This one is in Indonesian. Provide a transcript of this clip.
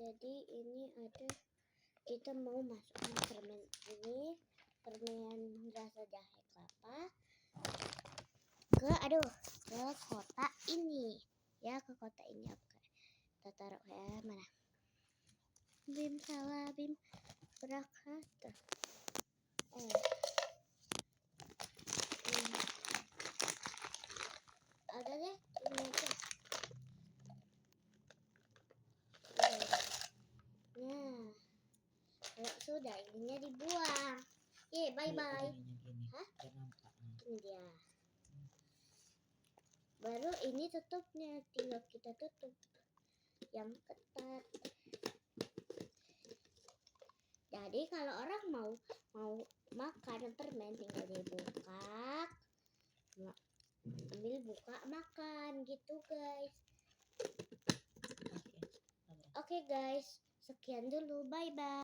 Jadi ini ada, kita mau masukkan permen ini, permen rasa jahe kelapa ke kotak ini ya, ke kotak ini. Oke, kita taruh ya. Mana bim salah bim berakata ada deh ini aja. Nah, kalau sudah ininya dibuang. Bye bye. Hah? Ini dia. Baru ini tutupnya, tinggal kita tutup yang ketat. Jadi kalau orang mau makan permen tinggal dibuka, ambil buka makan gitu guys. Oke guys, sekian dulu, bye bye.